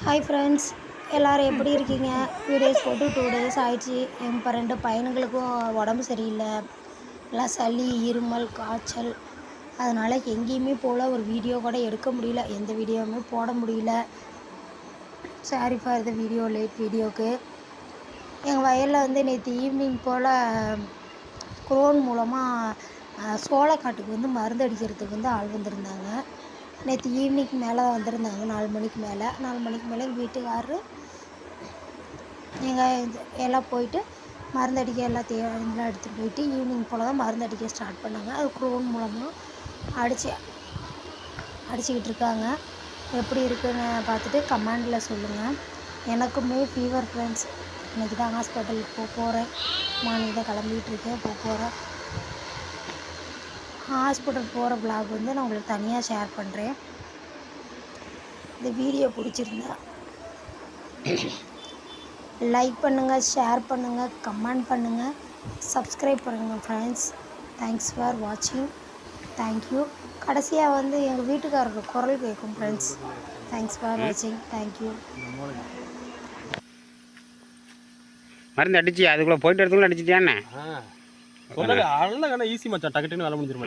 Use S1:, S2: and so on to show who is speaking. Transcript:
S1: Hi friends, எல்லோரும் எப்படி இருக்கீங்க? வீடியோஸ் போட்டு 2 டேஸ் ஆயிடுச்சு. இப்போ 2 பையனுங்களுக்கும் உடம்பு சரியில்லை, எல்லாம் சளி, இருமல், காய்ச்சல். அதனால் எங்கேயுமே போல் ஒரு வீடியோ கூட எடுக்க முடியல, எந்த வீடியோவுமே போட முடியல. Sorry for the video, late வீடியோவுக்கு. எங்கள் வயலில் வந்து நேற்று ஈவினிங் போல் குரோன் மூலமாக சோளக்காட்டுக்கு வந்து மருந்து அடிக்கிறதுக்கு வந்து ஆள் வந்திருந்தாங்க. நேற்று ஈவினிங் மேலே தான் வந்திருந்தாங்க, 4 மணிக்கு மேலே. 4 மணிக்கு மேலே எங்கள் வீட்டுக்காரரு எங்கள் எல்லாம் போயிட்டு மருந்து அடிக்க எல்லாத்தையும் எடுத்துகிட்டு போயிட்டு ஈவினிங் போல் தான் மருந்து அடிக்க ஸ்டார்ட் பண்ணாங்க. அது குரோன் மூலமாக அடிச்சுக்கிட்டு இருக்காங்க. எப்படி இருக்குன்னு பார்த்துட்டு கமெண்டில் சொல்லுங்கள். எனக்குமே ஃபீவர் ஃப்ரெண்ட்ஸ். இன்றைக்கி தான் ஹாஸ்பிட்டலுக்கு போகிறேன். மார்னிங் தான் கிளம்பிகிட்ருக்கேன், போகிறேன். ஹாஸ்பிட்டல் போகிற vlog வந்து நான் உங்களுக்கு தனியாக ஷேர் பண்ணுறேன். இந்த வீடியோ பிடிச்சிருந்தா லைக் பண்ணுங்கள், ஷேர் பண்ணுங்கள், கமெண்ட் பண்ணுங்கள், சப்ஸ்கிரைப் பண்ணுங்கள் ஃப்ரெண்ட்ஸ். தேங்க்ஸ் ஃபார் வாட்சிங். தேங்க்யூ. கடைசியாக வந்து எங்கள் வீட்டுக்காரரோட குரல் கேட்கும் ஃப்ரெண்ட்ஸ். தேங்க்ஸ் ஃபார் வாட்சிங். தேங்க்யூ.
S2: மருந்து அடிச்சு அதுக்குள்ளே போயிட்டு இடத்துக்குள்ள அடிச்சிட்டியாண்ணே?
S3: சொல்லவே அவ்வளோ ஈஸி மச்சான், டக்குன்னு வேலை முடிஞ்சிருமா.